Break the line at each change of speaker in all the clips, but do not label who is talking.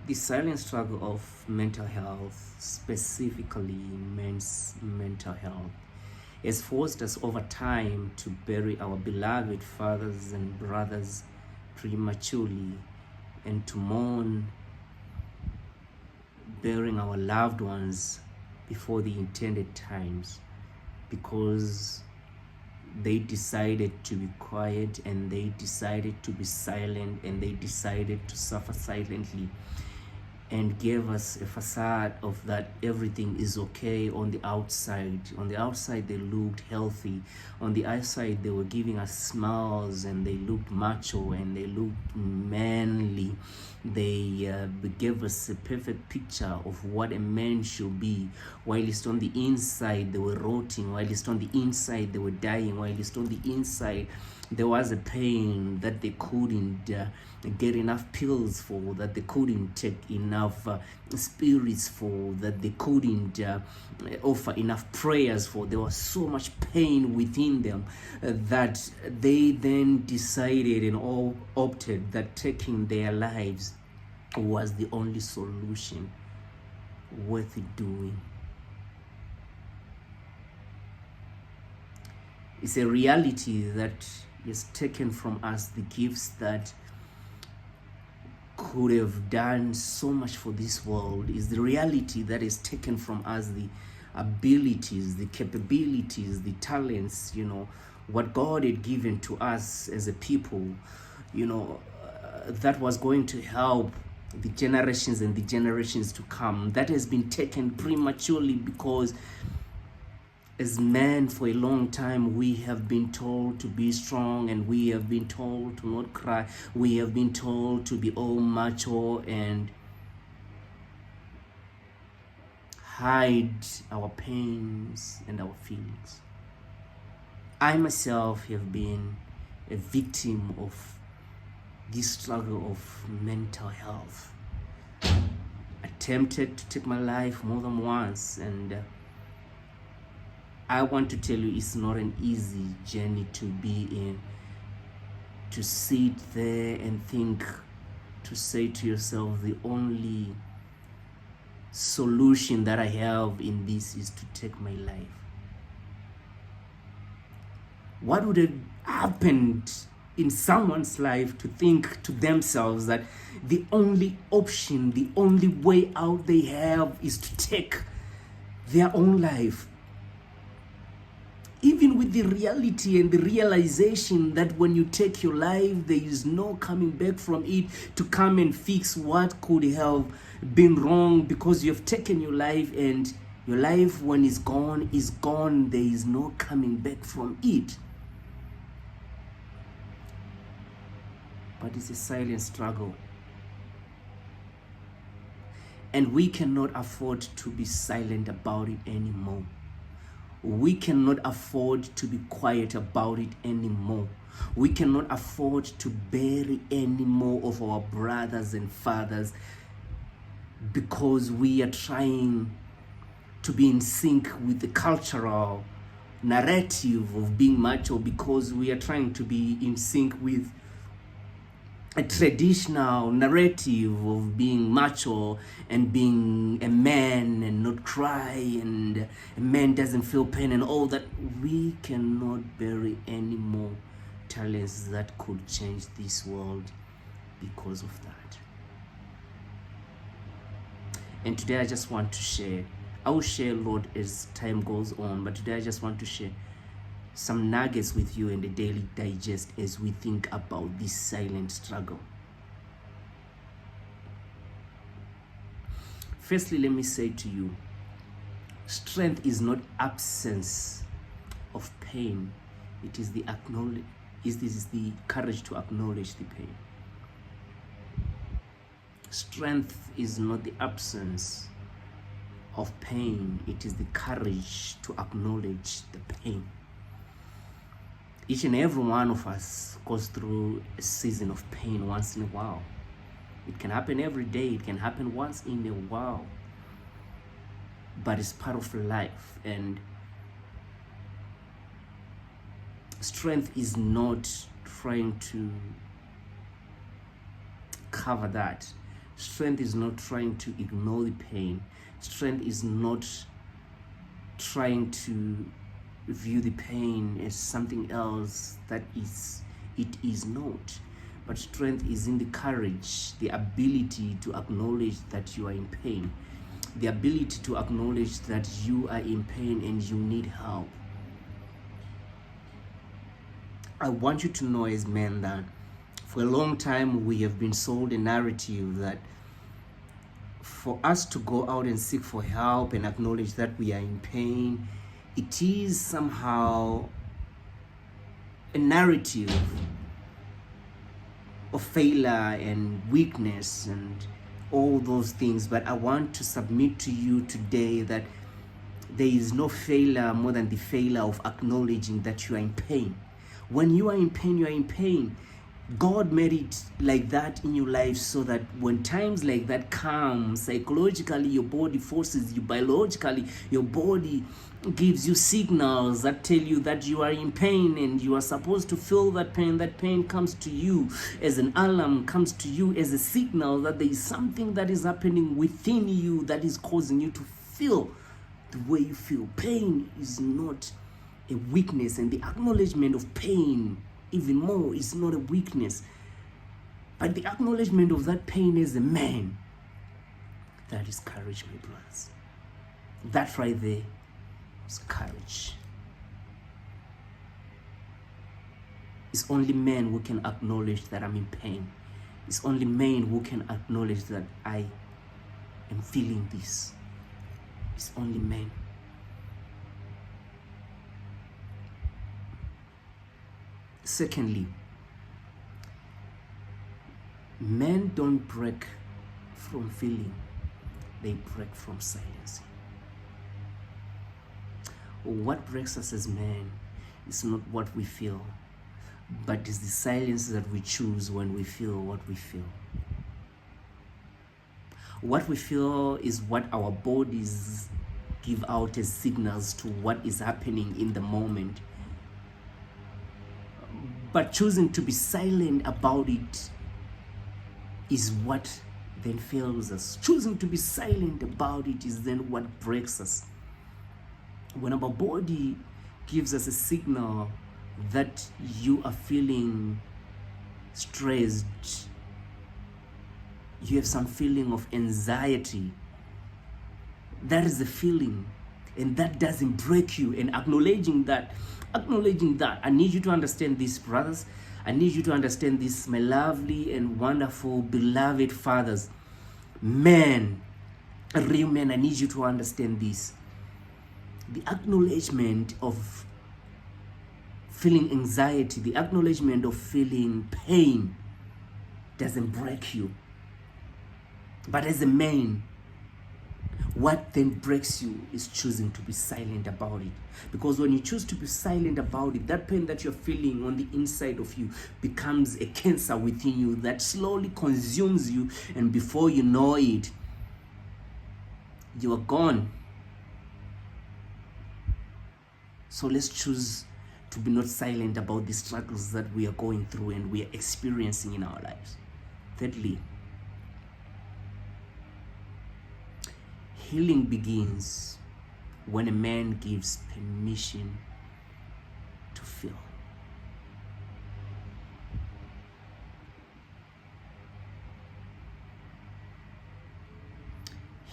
The silent struggle of mental health, specifically men's mental health, has forced us over time to bury our beloved fathers and brothers prematurely and to mourn burying our loved ones before the intended times because they decided to be quiet and they decided to be silent and they decided to suffer silently and gave us a facade of that everything is okay on the outside. On the outside, they looked healthy. On the outside, they were giving us smiles and they looked macho and they looked manly. They gave us a perfect picture of what a man should be. Whilst on the inside, they were rotting. Whilst on the inside, they were dying. Whilst on the inside, there was a pain that they couldn't get enough pills for, that they couldn't take enough spirits for, that they couldn't offer enough prayers for. There was so much pain within them that they then decided and all opted that taking their lives was the only solution worth doing. It's a reality that has taken from us the gifts that could have done so much for this world. Is the reality that is taken from us the abilities, the capabilities, the talents, what God had given to us as a people, that was going to help the generations and the generations to come. That has been taken prematurely because as men for a long time we have been told to be strong and we have been told to not cry. We have been told to be all macho and hide our pains and our feelings. I myself have been a victim of this struggle of mental health. Attempted to take my life more than once, and I want to tell you it's not an easy journey to be in. To sit there and think, to say to yourself, the only solution that I have in this is to take my life. What would have happened in someone's life to think to themselves that the only option, the only way out they have is to take their own life? Even with the reality and the realization that when you take your life, there is no coming back from it to come and fix what could have been wrong because you've taken your life, and your life, when it's gone, is gone. There is no coming back from it. But it's a silent struggle. And we cannot afford to be silent about it anymore. We cannot afford to be quiet about it anymore. We cannot afford to bury any more of our brothers and fathers because we are trying to be in sync with the cultural narrative of being macho, because we are trying to be in sync with a traditional narrative of being macho and being a man and not cry, and a man doesn't feel pain and all that. We cannot bury any more talents that could change this world because of that. And today I just want to share, I will share a lot as time goes on, but today I just want to share some nuggets with you in the Daily Digest as we think about this silent struggle. Firstly, let me say to you, strength is not absence of pain. It is the courage to acknowledge the pain. Strength is not the absence of pain. It is the courage to acknowledge the pain. Each and every one of us goes through a season of pain once in a while. It can happen every day. It can happen once in a while. But it's part of life. And strength is not trying to cover that. Strength is not trying to ignore the pain. Strength is not trying to view the pain as something else that it is not. But strength is in the courage, the ability to acknowledge that you are in pain, the ability to acknowledge that you are in pain and you need help. I want you to know as men that for a long time we have been sold a narrative that for us to go out and seek for help and acknowledge that we are in pain, it is somehow a narrative of failure and weakness and all those things. But I want to submit to you today that there is no failure more than the failure of acknowledging that you are in pain. When you are in pain, you are in pain. God made it like that in your life so that when times like that come, psychologically your body forces you, biologically your body gives you signals that tell you that you are in pain and you are supposed to feel that pain. That pain comes to you as an alarm, comes to you as a signal that there is something that is happening within you that is causing you to feel the way you feel. Pain is not a weakness, and the acknowledgement of pain even more is not a weakness, but the acknowledgement of that pain as a man, that is courage, my brothers. That right there is courage. It's only men who can acknowledge that I'm in pain. It's only men who can acknowledge that I am feeling this. It's only men. Secondly, men don't break from feeling, they break from silencing. What breaks us as men is not what we feel, but is the silence that we choose when we feel what we feel. What we feel is what our bodies give out as signals to what is happening in the moment. But choosing to be silent about it is what then fails us. Choosing to be silent about it is then what breaks us. When our body gives us a signal that you are feeling stressed, you have some feeling of anxiety, that is the feeling, and that doesn't break you. And acknowledging that, I need you to understand this, brothers. I need you to understand this, my lovely and wonderful, beloved fathers. Men, real men, I need you to understand this. The acknowledgement of feeling anxiety, the acknowledgement of feeling pain doesn't break you. But as a man, what then breaks you is choosing to be silent about it. Because when you choose to be silent about it, that pain that you're feeling on the inside of you becomes a cancer within you that slowly consumes you, and before you know it, you are gone. So let's choose to be not silent about the struggles that we are going through and we are experiencing in our lives. Thirdly, healing begins when a man gives permission to feel.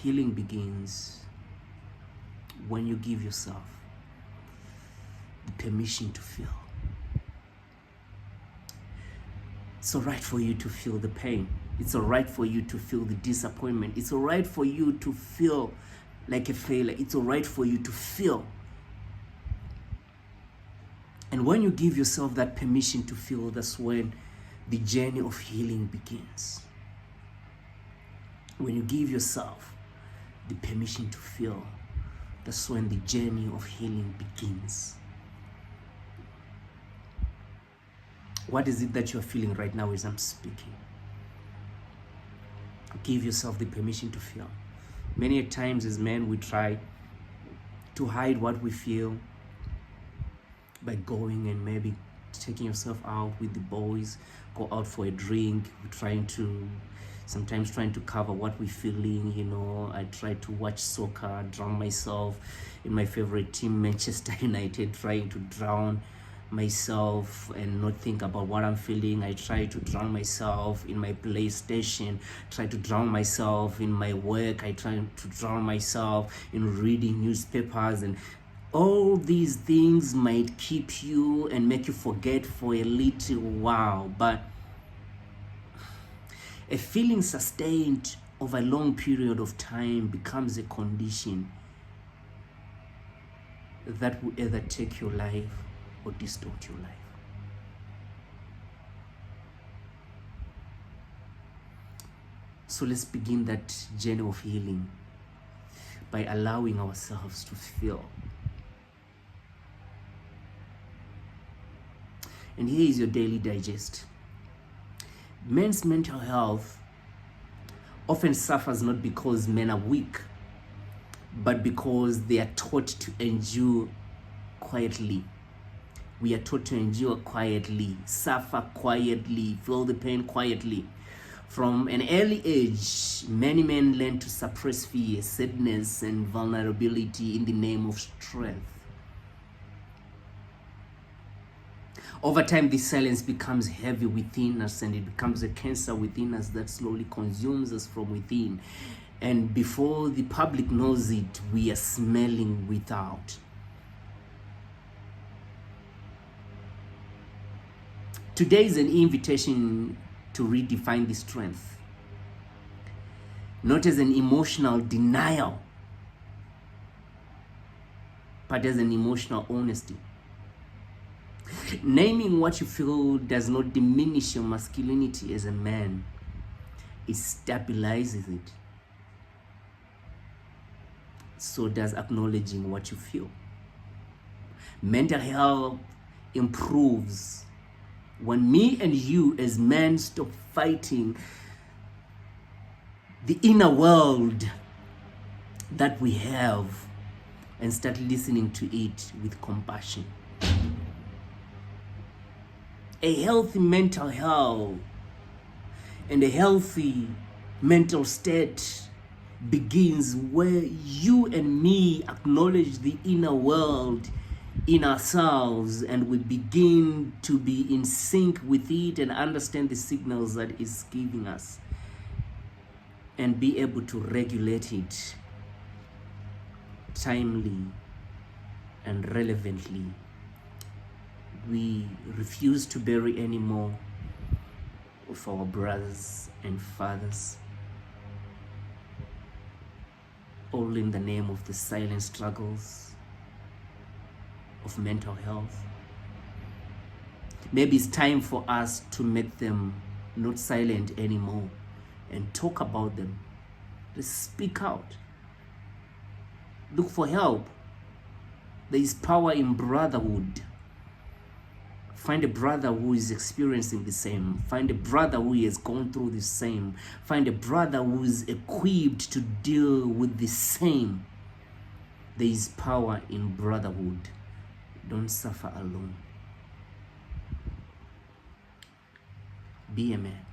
Healing begins when you give yourself the permission to feel. It's all right for you to feel the pain. It's all right for you to feel the disappointment. It's all right for you to feel like a failure. It's all right for you to feel. And when you give yourself that permission to feel, that's when the journey of healing begins. When you give yourself the permission to feel, that's when the journey of healing begins. What is it that you're feeling right now as I'm speaking? Give yourself the permission to feel. Many times as men, we try to hide what we feel by going and maybe taking yourself out with the boys, go out for a drink, sometimes trying to cover what we're feeling, you know. I try to watch soccer, drown myself in my favorite team, Manchester United, trying to drown myself and not think about what I'm feeling. I try to drown myself in my PlayStation, try to drown myself in my work, I try to drown myself in reading newspapers, and all these things might keep you and make you forget for a little while, but a feeling sustained over a long period of time becomes a condition that will either take your life or distort your life. So let's begin that journey of healing by allowing ourselves to feel. And here is your daily digest. Men's mental health often suffers not because men are weak, but because they are taught to endure quietly. We are taught to endure quietly, suffer quietly, feel the pain quietly. From an early age, many men learn to suppress fear, sadness, and vulnerability in the name of strength. Over time, this silence becomes heavy within us, and it becomes a cancer within us that slowly consumes us from within. And before the public knows it, we are smelling without. Today is an invitation to redefine this strength, not as an emotional denial, but as an emotional honesty. Naming what you feel does not diminish your masculinity as a man. It stabilizes it. So does acknowledging what you feel. Mental health improves when me and you as men stop fighting the inner world that we have and start listening to it with compassion. A healthy mental health and a healthy mental state begins where you and me acknowledge the inner world in ourselves, and we begin to be in sync with it and understand the signals that it's giving us and be able to regulate it timely and relevantly. We refuse to bury any more of our brothers and fathers, all in the name of the silent struggles of mental health. Maybe it's time for us to make them not silent anymore and talk about them. Let's speak out. Look for help. There is power in brotherhood. Find a brother who is experiencing the same. Find a brother who has gone through the same. Find a brother who is equipped to deal with the same. There is power in brotherhood. Don't suffer alone. Be a man.